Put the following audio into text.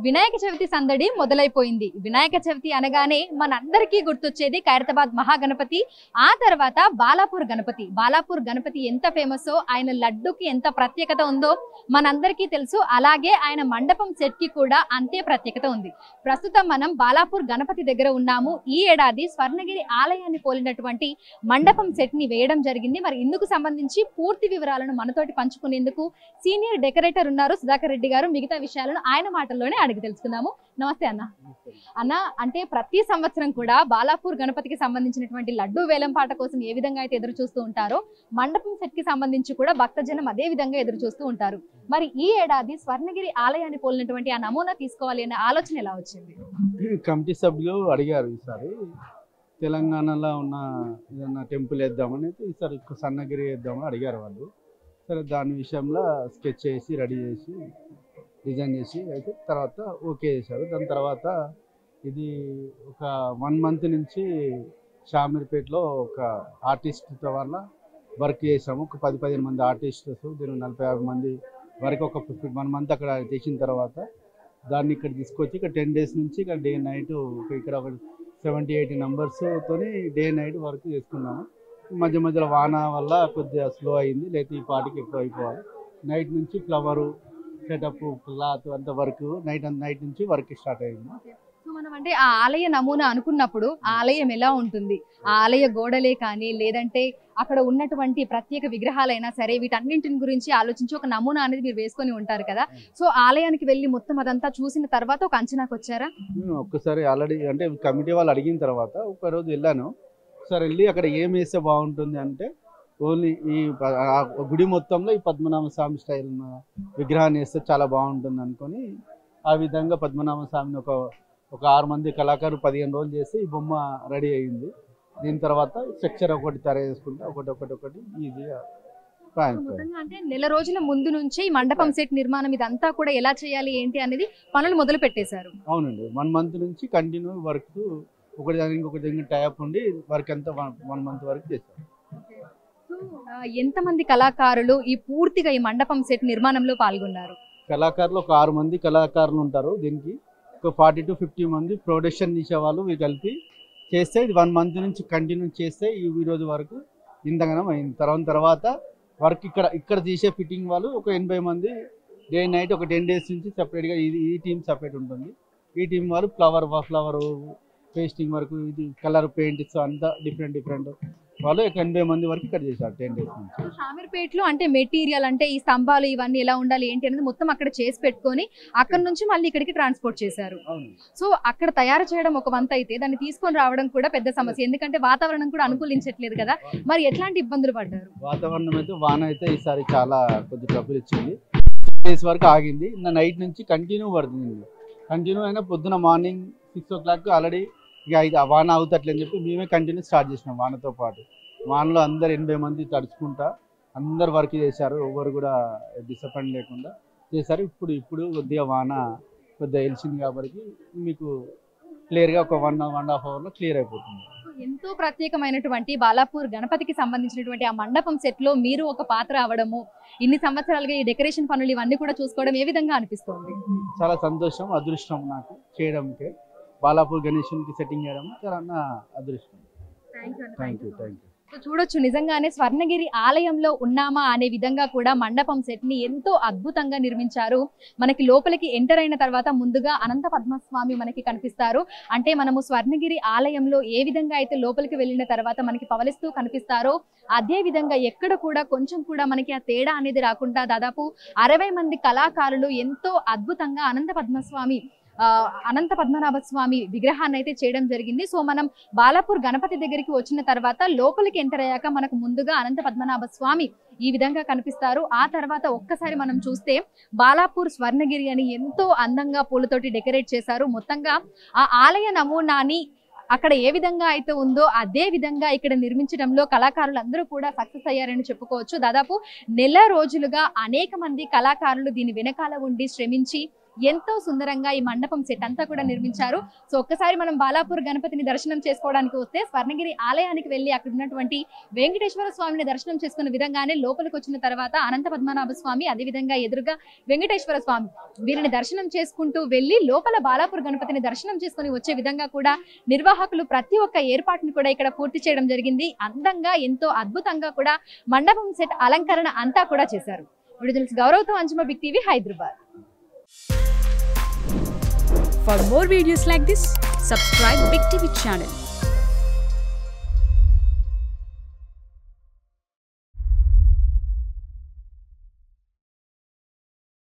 వినాయక చవితి సందడి మొదలైపోయింది. వినాయక చవితి అనగానే మనందరికీ గుర్తొచ్చేది ఖైరతాబాద్ మహాగణపతి, ఆ తర్వాత బాలాపూర్ గణపతి. బాలాపూర్ గణపతి ఎంత ఫేమసో, ఆయన లడ్డుకి ఎంత ప్రత్యేకత ఉందో మనందరికీ తెలుసు. అలాగే ఆయన మండపం సెట్ కి కూడా అంతే ప్రత్యేకత ఉంది. ప్రస్తుతం మనం బాలాపూర్ గణపతి దగ్గర ఉన్నాము. ఈ ఏడాది స్వర్ణగిరి ఆలయాన్ని పోలినటువంటి మండపం సెట్ ని వేయడం జరిగింది. మరి ఇందుకు సంబంధించి పూర్తి వివరాలను మనతోటి పంచుకునేందుకు సీనియర్ డెకరేటర్ ఉన్నారు సుధాకర్ రెడ్డి గారు. మిగతా విషయాలను ఆయన మాటల్లోనే అడిగి తెలుసుకుందాము. నమస్తే అన్న. అన్న, అంటే ప్రతి సంవత్సరం కూడా బాలాపూర్ గణపతికి సంబంధించినటువంటి లడ్డు వేలంపాట కోసం ఏ విధంగా అయితే ఎదురు చూస్తూ ఉంటారో, మండపం సెట్ కి సంబంధించి కూడా భక్తజనం అదే విధంగా ఎదురు చూస్తూ ఉంటారు. మరి ఈ ఏడాది స్వర్ణగిరి ఆలయాన్ని పోలినటువంటి ఆ నమూనా తీసుకోవాలి అనే ఆలోచన ఎలా వచ్చింది? కమిటీ సభ్యులు అడిగారు, ఈసారి తెలంగాణలో ఉన్న ఏదన్నా టెంపుల్ వేద్దామని, ఈసారి స్వర్ణగిరి వేద్దామని అడిగారు వాళ్ళు. సరే, దాని విషయంలో స్కెచ్ చేసి రెడీ చేసి డిజైన్ చేసి అయితే తర్వాత ఓకే చేశారు. దాని తర్వాత ఇది ఒక 1 month నుంచి షామీర్పేటలో ఒక ఆర్టిస్ట్తో వల్ల వర్క్ చేసాము. ఒక 10-15 మంది ఆర్టిస్టర్స్, దీని 40-50 మంది వరకు ఒక 1 month అక్కడ చేసిన తర్వాత దాన్ని ఇక్కడ తీసుకొచ్చి ఇక్కడ 10 days నుంచి ఇక్కడ డే నైట్ ఇక్కడ ఒక 70-80 numbers డే నైట్ వర్క్ చేసుకున్నాము. మధ్య మధ్యలో వాన వల్ల కొద్దిగా స్లో అయింది, లేకపోతే ఈ పాటికి ఎక్కువ అయిపోవాలి. నైట్ నుంచి ఫ్లవరు సెటప్ క్లాత్ అంత వర్క్ నైట్ నుంచి వర్క్ స్టార్ట్ అయింది. సో మనం అంటే ఆ ఆలయ నమూనా అనుకున్నప్పుడు ఆ ఆలయం ఎలా ఉంటుంది, ఆ ఆలయ గోడలే కానీ లేదంటే అక్కడ ఉన్నటువంటి ప్రత్యేక విగ్రహాలైనా సరే, వీటన్నింటిని గురించి ఆలోచించి ఒక నమూనా అనేది మీరు వేసుకొని ఉంటారు కదా. సో ఆలయానికి వెళ్ళి మొత్తం అదంతా చూసిన తర్వాత ఒక అంచనాకు వచ్చారా? ఒక్కసారి ఆల్రెడీ అంటే కమిటీ వాళ్ళు అడిగిన తర్వాత ఒక రోజు వెళ్ళాను. ఒకసారి వెళ్ళి అక్కడ ఏం వేస్తే బాగుంటుంది అంటే, ఓన్లీ ఈ గుడి మొత్తంలో ఈ పద్మనాభ స్వామి స్టైల్ విగ్రహాన్ని వేస్తే చాలా బాగుంటుంది అనుకొని ఆ విధంగా పద్మనాభ స్వామిని ఒక 6 మంది కళాకారులు 15 రోజులు చేసి ఈ బొమ్మ రెడీ అయ్యింది. దీని తర్వాత స్ట్రక్చర్ ఒకటి తయారు చేసుకుంటే ఒకటి ఈజీగా అంటే నెల రోజుల ముందు నుంచి ఈ మండపం సెట్ నిర్మాణం ఇదంతా కూడా ఎలా చేయాలి ఏంటి అనేది పనులు మొదలు పెట్టేశారు. అవునండి, 1 month నుంచి కంటిన్యూ వర్క్, ఒకటి ఇంకొకటి టైప్ ఉండి వర్క్ అంతా 1 month వరకు చేశారు. ఎంతమంది కళాకారులు ఈ పూర్తిగా ఈ మండపం సెట్ నిర్మాణంలో పాల్గొన్నారు? కళాకారులు ఒక 6 మంది కళాకారులు ఉంటారు. దీనికి ఒక 40-50 మంది ప్రొడక్షన్ తీసేవాళ్ళు వీళ్ళు కలిపి చేస్తే ఇది 1 month నుంచి కంటిన్యూ చేస్తే ఈ రోజు వరకు ఇంతగానం అయింది. తర్వాత వర్క్ ఇక్కడ తీసే ఫిట్టింగ్ వాళ్ళు ఒక 80 మంది డే నైట్ ఒక 10 days నుంచి సపరేట్గా ఈ టీం సపరేట్ ఉంటుంది. ఈ టీం వాళ్ళు ఫ్లవర్ పేస్టింగ్ వరకు, ఇది కలర్ పెయింట్స్ అంతా డిఫరెంట్ వాళ్ళు 80 మంది వరకు ఇక్కడ చేశారు 10 days నుంచి. షామీర్పేటలో అంటే మెటీరియల్ అంటే ఈ స్తంభాలు ఇవన్నీ ఎలా ఉండాలి ఏంటి అనేది మొత్తం అక్కడ చేసి పెట్టుకొని అక్కడ నుంచి మళ్ళీ ఇక్కడికి ట్రాన్స్పోర్ట్ చేశారు. సో అక్కడ తయారు చేయడం ఒక వంత అయితే దాన్ని తీసుకొని రావడం కూడా పెద్ద సమస్య, ఎందుకంటే వాతావరణం కూడా అనుకూలించట్లేదు కదా. మరి ఎట్లాంటి ఇబ్బందులు పడ్డారు? వాతావరణం అయితే వాన అయితే ఈసారి చాలా కొద్ది ట్రబుల్ ఇచ్చింది. 6 days వరకు ఆగింది. నైట్ నుంచి కంటిన్యూ పడుతుంది. కంటిన్యూ అయినా పొద్దున మార్నింగ్ 6 o'clock ఆల్రెడీ ఇక వాన అవుతట్లేని చెప్పి మేమే కంటిన్యూ స్టార్ట్ చేసినాం. వానతో పాటు వానలో అందరు 80 మంది తడుచుకుంటా అందరు వర్క్ చేశారు. ఎవరు కూడా డిసప్పాయింట్ లేకుండా చేశారు. ఇప్పుడు కొద్దిగా వాన కొద్దిగా వెలిసింది కాబట్టి మీకు క్లియర్గా ఒక 1.5 hourలో క్లియర్ అయిపోతుంది. ఎంతో ప్రత్యేకమైనటువంటి బాలాపూర్ గణపతికి సంబంధించినటువంటి ఆ మండపం సెట్ లో మీరు ఒక పాత్ర అవడము, ఇన్ని సంవత్సరాలుగా ఈ డెకరేషన్ పనులు ఇవన్నీ కూడా చూసుకోవడం ఏ విధంగా అనిపిస్తుంది? చాలా సంతోషం, అదృష్టం నాకు చేయడంకే. బాలాపూర్ గణేశునికి సెట్టింగ్ చేయడం చాలా అదృష్టం. Thank you. సో చూడొచ్చు, నిజంగానే స్వర్ణగిరి ఆలయంలో ఉన్నామా అనే విధంగా కూడా మండపం సెట్ ని ఎంతో అద్భుతంగా నిర్మించారు. మనకి లోపలికి ఎంటర్ అయిన తర్వాత ముందుగా అనంత పద్మస్వామి మనకి కనిపిస్తారు. అంటే మనము స్వర్ణగిరి ఆలయంలో ఏ విధంగా అయితే లోపలికి వెళ్ళిన తర్వాత మనకి పవలిస్తూ కనిపిస్తారో అదే విధంగా ఎక్కడ కూడా కొంచెం కూడా మనకి ఆ తేడా అనేది రాకుండా దాదాపు 60 మంది కళాకారులు ఎంతో అద్భుతంగా అనంత పద్మనాభ స్వామి విగ్రహాన్ని అయితే చేయడం జరిగింది. సో మనం బాలాపూర్ గణపతి దగ్గరికి వచ్చిన తర్వాత లోపలికి ఎంటర్ అయ్యాక మనకు ముందుగా అనంత పద్మనాభ స్వామి ఈ విధంగా కనిపిస్తారు. ఆ తర్వాత ఒక్కసారి మనం చూస్తే బాలాపూర్ స్వర్ణగిరి అని ఎంతో అందంగా పూలతోటి డెకరేట్ చేశారు. మొత్తంగా ఆ ఆలయ నమూనాని అక్కడ ఏ విధంగా అయితే ఉందో అదే విధంగా ఇక్కడ నిర్మించడంలో కళాకారులందరూ కూడా సక్సెస్ అయ్యారని చెప్పుకోవచ్చు. దాదాపు నెల రోజులుగా అనేక మంది కళాకారులు దీని వెనకాల ఉండి శ్రమించి ఎంతో సుందరంగా ఈ మండపం సెట్ అంతా కూడా నిర్మించారు. సో ఒక్కసారి మనం బాలాపూర్ గణపతిని దర్శనం చేసుకోవడానికి వస్తే స్వర్ణగిరి ఆలయానికి వెళ్ళి అక్కడ ఉన్నటువంటి వెంకటేశ్వర స్వామిని దర్శనం చేసుకున్న విధంగానే లోపలికి వచ్చిన తర్వాత అనంత పద్మనాభ స్వామి, అదే విధంగా ఎదురుగా వెంకటేశ్వర స్వామి, వీరిని దర్శనం చేసుకుంటూ వెళ్ళి లోపల బాలాపూర్ గణపతిని దర్శనం చేసుకుని వచ్చే విధంగా కూడా నిర్వాహకులు ప్రతి ఒక్క ఏర్పాటును కూడా ఇక్కడ పూర్తి చేయడం జరిగింది. అందంగా ఎంతో అద్భుతంగా కూడా మండపం సెట్ అలంకరణ అంతా కూడా చేశారు. విడుదల గౌరవ్తో Anjuma, big TV, Hyderabad. For more videos like this, subscribe Big TV channel.